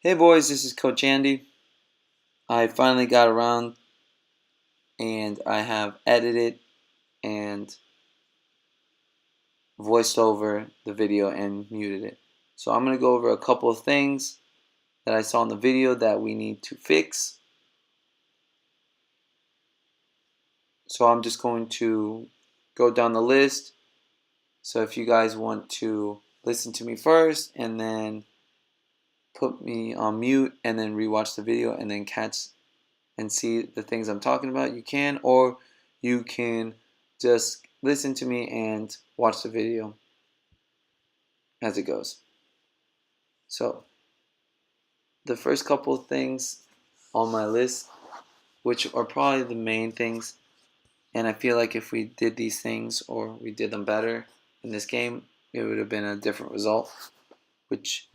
Hey boys, this is Coach Andy. I finally got around and I have edited and voiced over the video and muted it. So I'm going to go over a couple of things that I saw in the video that we need to fix. So I'm just going to go down the list. So if you guys want to listen to me first and then put me on mute and then rewatch the video and then catch and see the things I'm talking about, you can, or you can just listen to me and watch the video as it goes. So the first couple of things on my list, which are probably the main things, and I feel like if we did these things or we did them better in this game, it would have been a different result, which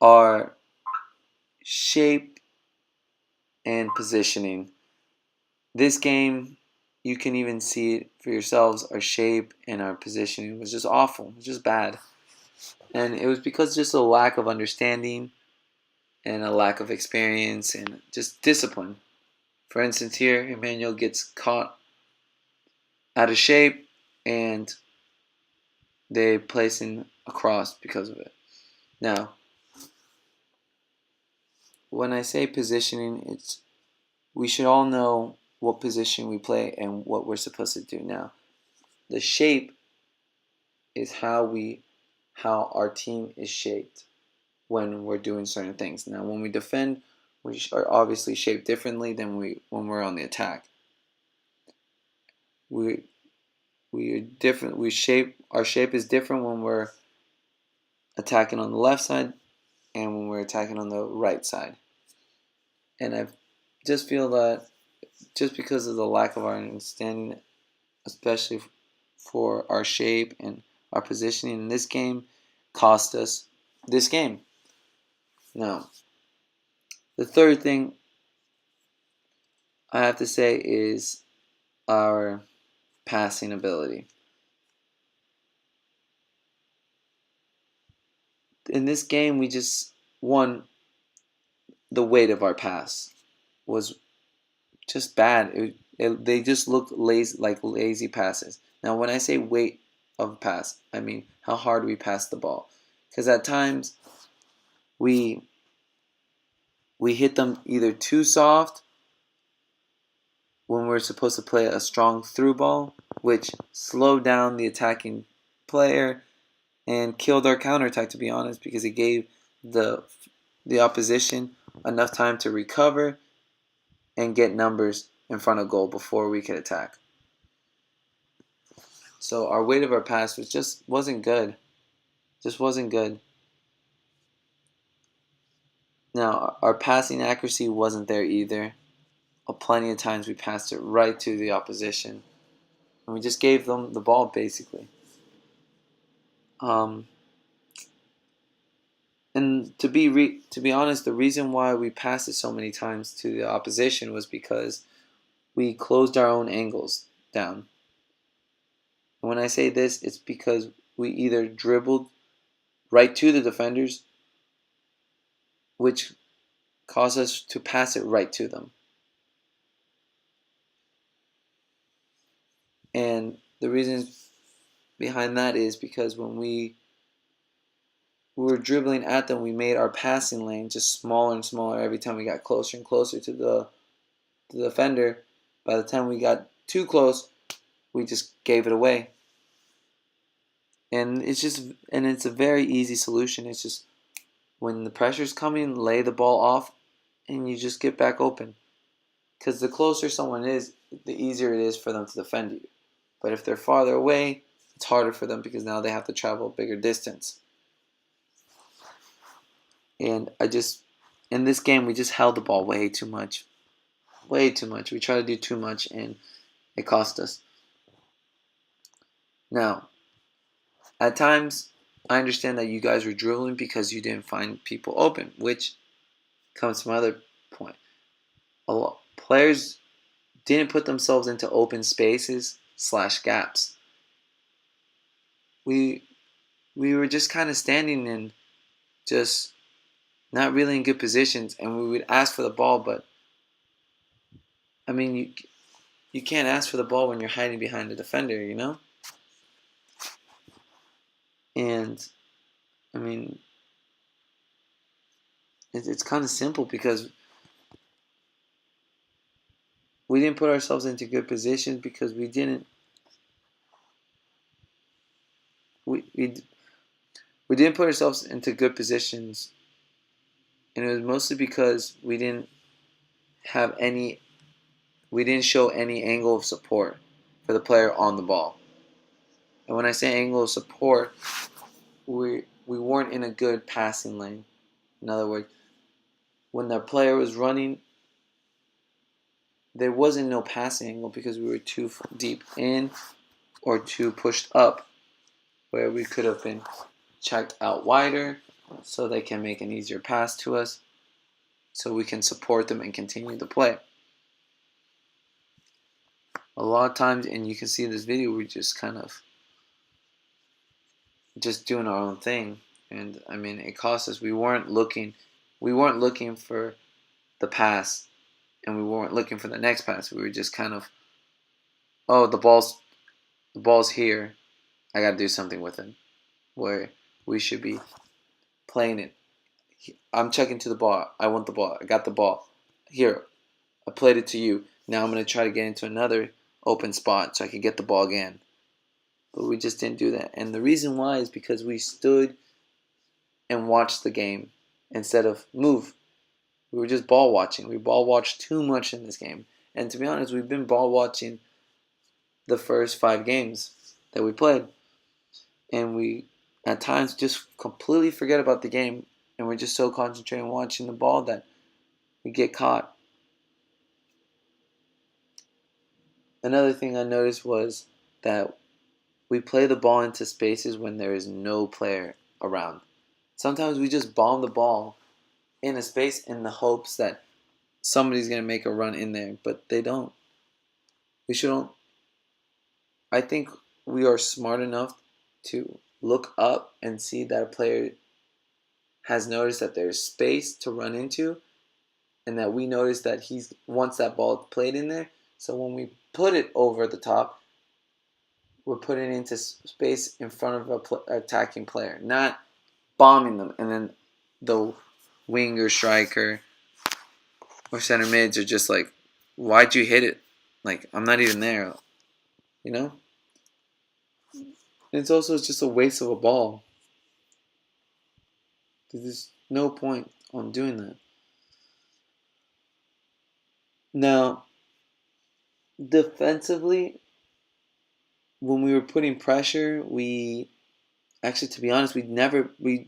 are shape and positioning. This game, you can even see it for yourselves, our shape and our positioning was just awful. It was just bad. And it was because just a lack of understanding and a lack of experience and just discipline. For instance, here, Emmanuel gets caught out of shape and they place him across because of it. Now, when I say positioning, it's we should all know what position we play and what we're supposed to do. Now, the shape is how our team is shaped when we're doing certain things. Now, when we defend, we are obviously shaped differently than when we're on the attack. We we are different. Our shape is different when we're attacking on the left side and when we're attacking on the right side. And I just feel that just because of the lack of our understanding, especially for our shape and our positioning in this game, cost us this game. Now, the third thing I have to say is our passing ability. In this game, we just won. The weight of our pass was just bad. They just looked lazy, like lazy passes. Now, when I say weight of pass, I mean how hard we pass the ball. Because at times we hit them either too soft when we're supposed to play a strong through ball, which slowed down the attacking player and killed our counterattack, to be honest, because it gave the opposition enough time to recover and get numbers in front of goal before we could attack. So our weight of our pass wasn't good. Just wasn't good. Now our passing accuracy wasn't there either. Plenty of times we passed it right to the opposition, and we just gave them the ball basically. Um, and to be honest, the reason why we passed it so many times to the opposition was because we closed our own angles down. And when I say this, it's because we either dribbled right to the defenders, which caused us to pass it right to them. And the reason behind that is because when we were dribbling at them, we made our passing lane just smaller and smaller every time we got closer and closer to the defender. By the time we got too close, we just gave it away. And it's a very easy solution. It's just when the pressure's coming, lay the ball off and you just get back open. Because the closer someone is, the easier it is for them to defend you. But if they're farther away, it's harder for them because now they have to travel a bigger distance. And in this game, we just held the ball way too much. Way too much. We tried to do too much and it cost us. Now, at times, I understand that you guys were dribbling because you didn't find people open, which comes to my other point. Players didn't put themselves into open spaces / gaps. We were just kind of standing and just not really in good positions, and we would ask for the ball, but I mean, you can't ask for the ball when you're hiding behind a defender, you know? And I mean, it's kind of simple because we didn't put ourselves into good positions because we, we we didn't put ourselves into good positions, and it was mostly because we didn't show any angle of support for the player on the ball. And when I say angle of support, we weren't in a good passing lane. In other words, when the player was running, there wasn't no passing angle because we were too deep in or too pushed up, where we could have been checked out wider so they can make an easier pass to us so we can support them and continue the play. A lot of times, and you can see in this video, we're just kind of just doing our own thing, and I mean it cost us. We weren't looking for the pass, and we weren't looking for the next pass. We were just kind of, oh, the ball's here, I got to do something with it, where we should be playing it. I'm checking to the ball. I want the ball. I got the ball. Here, I played it to you. Now I'm going to try to get into another open spot so I can get the ball again. But we just didn't do that. And the reason why is because we stood and watched the game instead of move. We were just ball watching. We ball watched too much in this game. And to be honest, we've been ball watching the first 5 games that we played. And we, at times, just completely forget about the game. And we're just so concentrated on watching the ball that we get caught. Another thing I noticed was that we play the ball into spaces when there is no player around. Sometimes we just bomb the ball in a space in the hopes that somebody's going to make a run in there, but they don't. We shouldn't. I think we are smart enough to look up and see that a player has noticed that there's space to run into, and that we notice that he wants that ball played in there. So when we put it over the top, we're putting it into space in front of an attacking player, not bombing them, and then the winger, striker, or center mids are just like, why'd you hit it? Like, I'm not even there, you know? And it's also just a waste of a ball. There's no point on doing that. Now, defensively, when we were putting pressure, actually, to be honest, we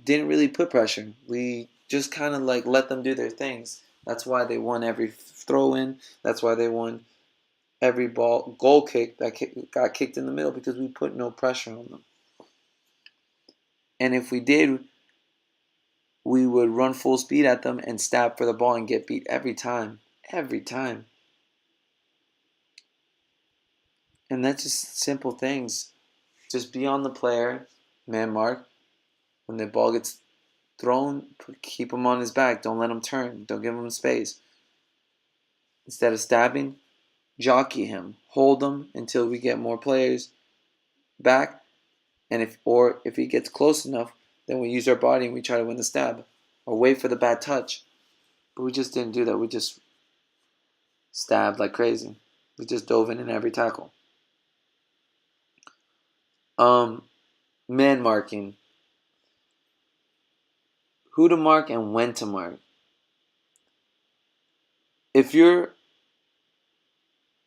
didn't really put pressure. We just kind of like let them do their things. That's why they won every throw in. That's why they won every goal kick that got kicked in the middle, because we put no pressure on them. And if we did, we would run full speed at them and stab for the ball and get beat every time. Every time. And that's just simple things. Just be on the player, man mark. When the ball gets thrown, keep him on his back. Don't let him turn. Don't give him space. Instead of stabbing, jockey him. Hold him until we get more players back. And if he gets close enough, then we use our body and we try to win the stab. Or wait for the bad touch. But we just didn't do that. We just stabbed like crazy. We just dove in every tackle. Man marking. Who to mark and when to mark. If you're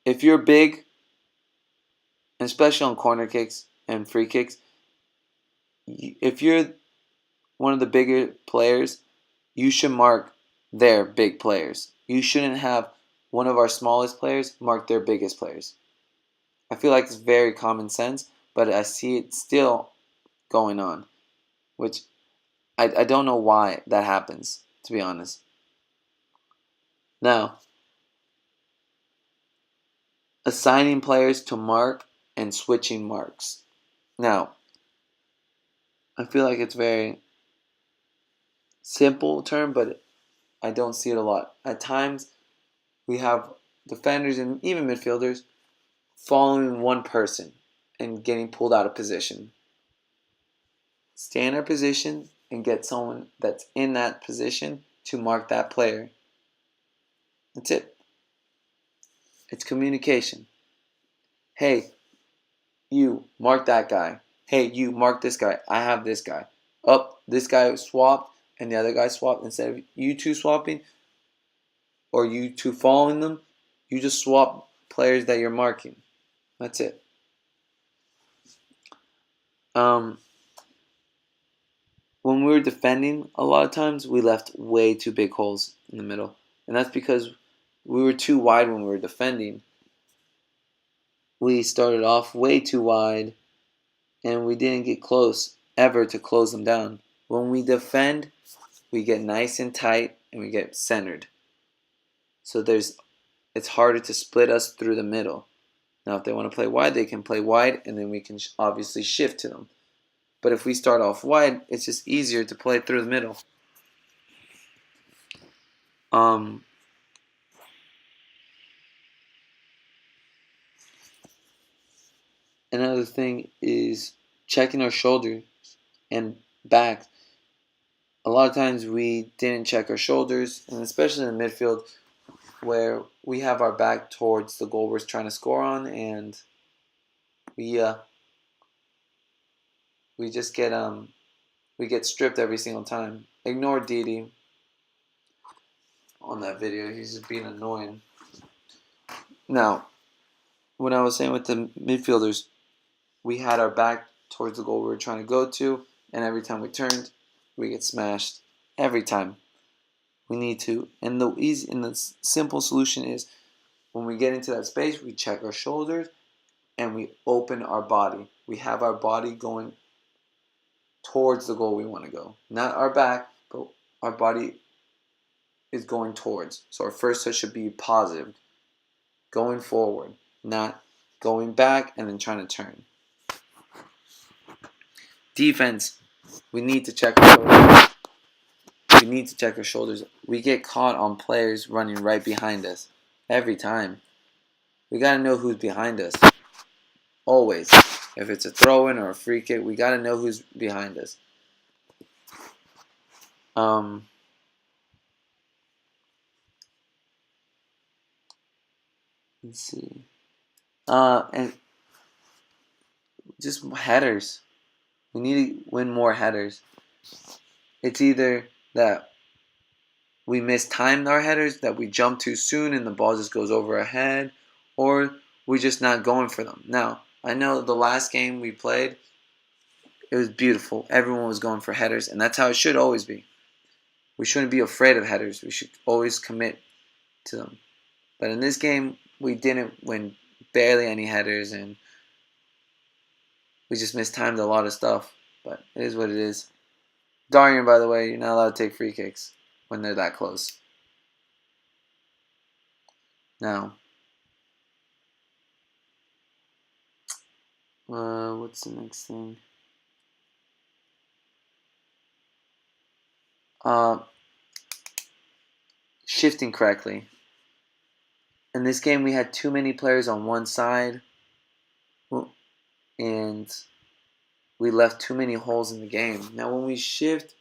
big, especially on corner kicks and free kicks, if you're one of the bigger players, you should mark their big players. You shouldn't have one of our smallest players mark their biggest players. I feel like it's very common sense, but I see it still going on, which I don't know why that happens, to be honest. Now, assigning players to mark and switching marks. Now, I feel like it's very simple term, but I don't see it a lot. At times, we have defenders and even midfielders following one person and getting pulled out of position. Stay in our position and get someone that's in that position to mark that player. That's it. It's communication. Hey, you mark that guy. Hey, you mark this guy. I have this guy. This guy swapped and the other guy swapped. Instead of you two swapping or you two following them, you just swap players that you're marking. That's it. When we were defending, a lot of times we left way too big holes in the middle. And that's because we were too wide when we were defending. We started off way too wide and we didn't get close ever to close them down. When we defend, we get nice and tight and we get centered. So it's harder to split us through the middle. Now, if they want to play wide, they can play wide and then we can obviously shift to them. But if we start off wide, it's just easier to play through the middle. Another thing is checking our shoulders and back. A lot of times we didn't check our shoulders, and especially in the midfield where we have our back towards the goal we're trying to score on, and we just get stripped every single time. Ignore Didi on that video. He's just being annoying. Now, when I was saying with the midfielders, we had our back towards the goal we were trying to go to, and every time we turned, we get smashed. Every time. We need to, and the simple solution is when we get into that space, we check our shoulders and we open our body. We have our body going towards the goal we want to go. Not our back, but our body is going towards. So our first touch should be positive, going forward, not going back and then trying to turn. Defense, we need to check our shoulders. We get caught on players running right behind us every time. We got to know who's behind us. Always. If it's a throw-in or a free kick, we got to know who's behind us. Let's see. And just headers. We need to win more headers. It's either that we mistimed our headers, that we jump too soon and the ball just goes over our head, or we're just not going for them. Now, I know the last game we played, it was beautiful. Everyone was going for headers, and that's how it should always be. We shouldn't be afraid of headers. We should always commit to them. But in this game, we didn't win barely any headers, and we just mistimed a lot of stuff. But it is what it is. Darian, by the way, you're not allowed to take free kicks when they're that close. Now, what's the next thing? Shifting correctly. In this game, we had too many players on one side, and we left too many holes in the game. Now, when we shift,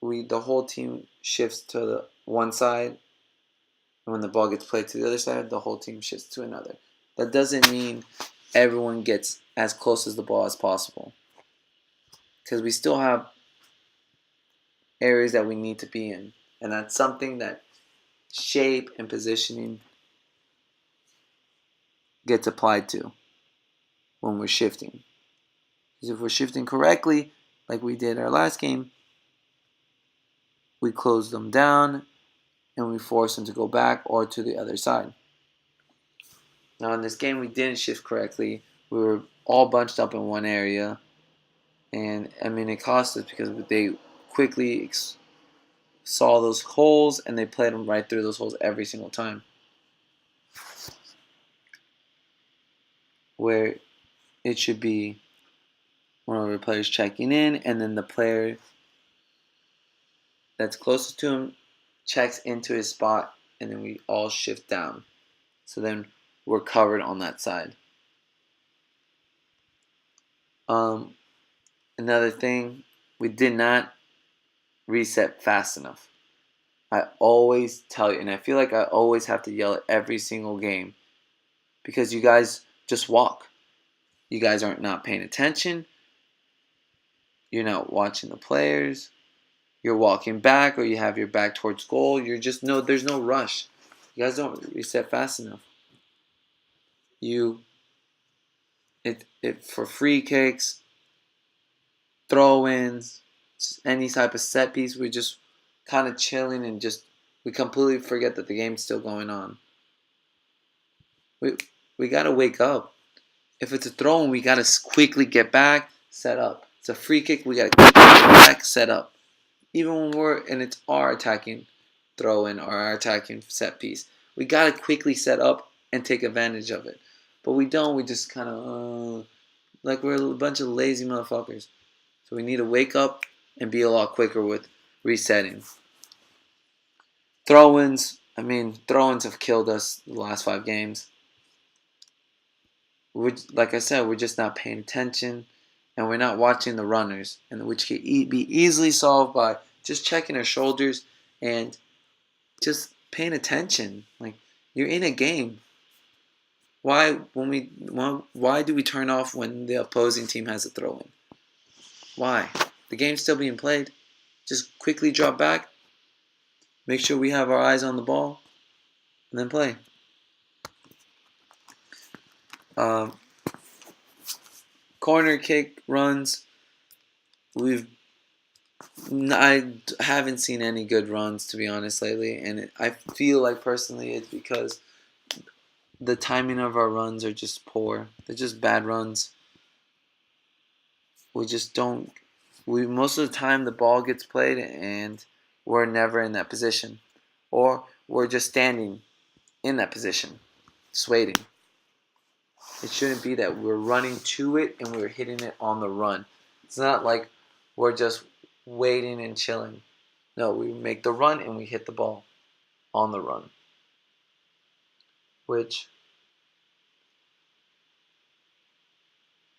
the whole team shifts to the one side, and when the ball gets played to the other side, the whole team shifts to another. That doesn't mean everyone gets as close as the ball as possible, because we still have areas that we need to be in, and that's something that shape and positioning gets applied to when we're shifting. Because if we're shifting correctly, like we did our last game, we close them down and we force them to go back or to the other side. Now in this game, we didn't shift correctly. We were all bunched up in one area, and I mean it cost us because they quickly saw those holes and they played them right through those holes every single time. Where it should be one of the players checking in, and then the player that's closest to him checks into his spot, and then we all shift down. So then we're covered on that side. Another thing, we did not reset fast enough. I always tell you, and I feel like I always have to yell at every single game because you guys just walk. You guys aren't not paying attention. You're not watching the players. You're walking back, or you have your back towards goal. You're just there's no rush. You guys don't reset fast enough. You it for free kicks, throw-ins, any type of set piece. We're just kind of chilling and just we completely forget that the game's still going on. We gotta wake up. If it's a throw-in, we gotta quickly get back, set up. It's a free kick, we gotta quickly get back, set up. Even when it's our attacking throw-in or our attacking set piece, we gotta quickly set up and take advantage of it. But we don't. We just kind of like we're a bunch of lazy motherfuckers. So we need to wake up and be a lot quicker with resetting. Throw-ins. I mean, throw-ins have killed us the last 5 games. Like I said, we're just not paying attention, and we're not watching the runners, and which can be easily solved by just checking our shoulders and just paying attention. Like you're in a game. Why do we turn off when the opposing team has a throw-in? Why? The game's still being played. Just quickly drop back. Make sure we have our eyes on the ball, and then play. Corner kick runs. I haven't seen any good runs, to be honest, lately, and I feel like personally it's because the timing of our runs are just poor. They're just bad runs. We just don't. We most of the time the ball gets played and we're never in that position, or we're just standing in that position, just waiting. It shouldn't be that we're running to it and we're hitting it on the run. It's not like we're just waiting and chilling. No, we make the run and we hit the ball on the run. Which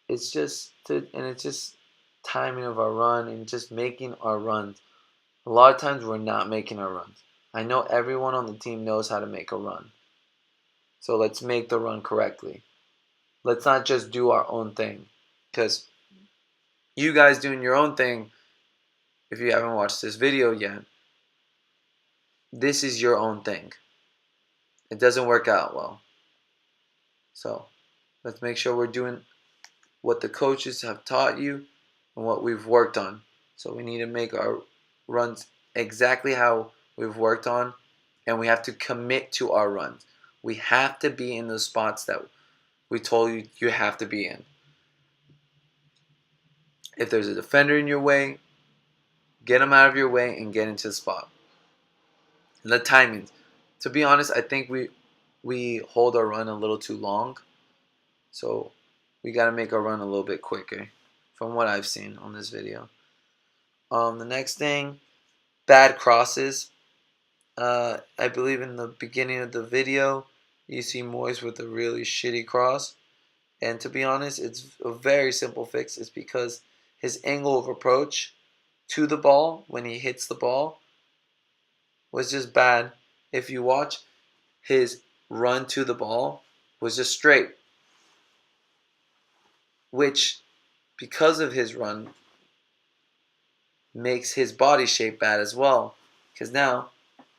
it's just timing of our run and just making our runs. A lot of times we're not making our runs. I know everyone on the team knows how to make a run. So let's make the run correctly. Let's not just do our own thing. Because you guys doing your own thing, if you haven't watched this video yet, this is your own thing. It doesn't work out well. So let's make sure we're doing what the coaches have taught you and what we've worked on. So we need to make our runs exactly how we've worked on, and we have to commit to our runs. We have to be in those spots that we told you you have to be in. If there's a defender in your way, get him out of your way and get into the spot. And the timings. To be honest, I think we hold our run a little too long. So we got to make our run a little bit quicker from what I've seen on this video. The next thing, bad crosses. I believe in the beginning of the video, you see Moyes with a really shitty cross. And to be honest, it's a very simple fix. It's because his angle of approach to the ball when he hits the ball was just bad. If you watch, his run to the ball was just straight. Which, because of his run, makes his body shape bad as well. Because now,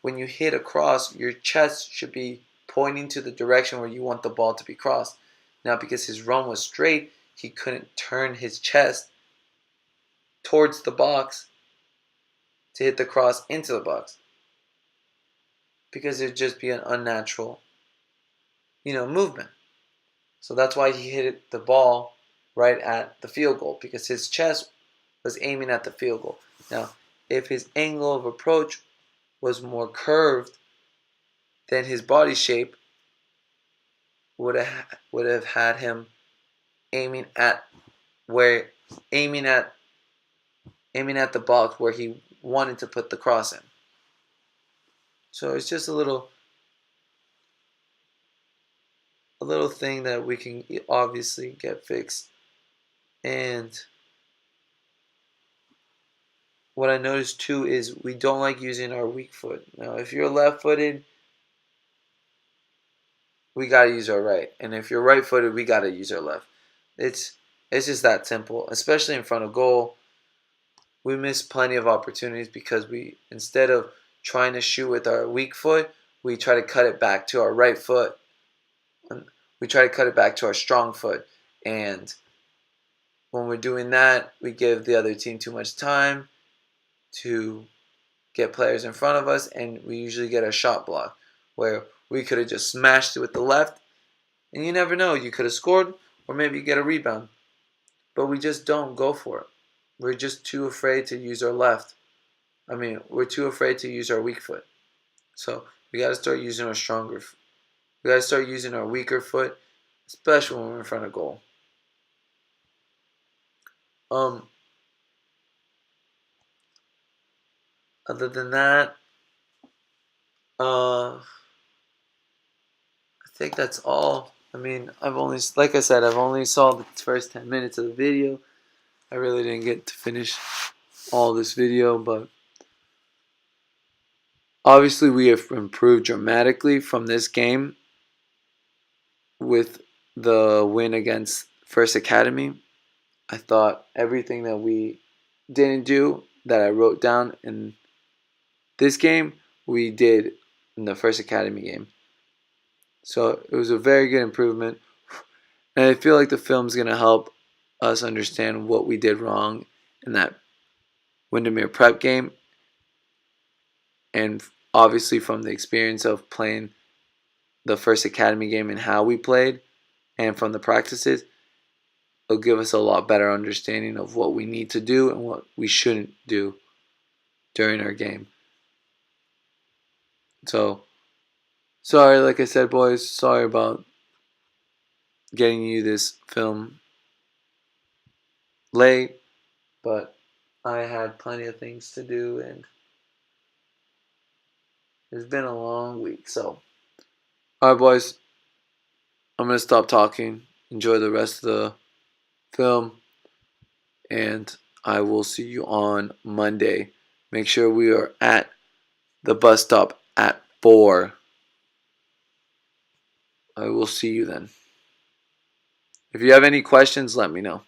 when you hit a cross, your chest should be pointing to the direction where you want the ball to be crossed. Now, because his run was straight, he couldn't turn his chest towards the box to hit the cross into the box. Because it'd just be an unnatural, movement. So that's why he hit the ball right at the field goal, because his chest was aiming at the field goal. Now, if his angle of approach was more curved, then his body shape would have had him aiming at where aiming at the box where he wanted to put the cross in. So it's just a little thing that we can obviously get fixed. And what I noticed too is we don't like using our weak foot. Now, if you're left-footed, we gotta use our right, and if you're right-footed, we gotta use our left. It's just that simple. Especially in front of goal, we miss plenty of opportunities because we, instead of trying to shoot with our weak foot, we try to cut it back to our right foot. We try to cut it back to our strong foot, and when we're doing that, we give the other team too much time to get players in front of us, and we usually get a shot block where we could have just smashed it with the left, and you never know, you could have scored, or maybe you get a rebound. But we just don't go for it. We're just too afraid to use our left. We're too afraid to use our weak foot. So we got to start using our stronger. We got to start using our weaker foot, especially when we're in front of goal. Other than that, I think that's all. Like I said, I've only saw the first 10 minutes of the video. I really didn't get to finish all this video, but obviously we have improved dramatically from this game with the win against First Academy. I thought everything that we didn't do that I wrote down in this game, we did in the First Academy game. So it was a very good improvement. And I feel like the film's going to help us understand what we did wrong in that Windermere prep game. And obviously from the experience of playing the First Academy game and how we played, and from the practices, it'll give us a lot better understanding of what we need to do and what we shouldn't do during our game. So, sorry, like I said, boys, sorry about getting you this film late, but I had plenty of things to do and it's been a long week. So, alright, boys, I'm going to stop talking. Enjoy the rest of the film, and I will see you on Monday. Make sure we are at the bus stop at 4. I will see you then. If you have any questions, let me know.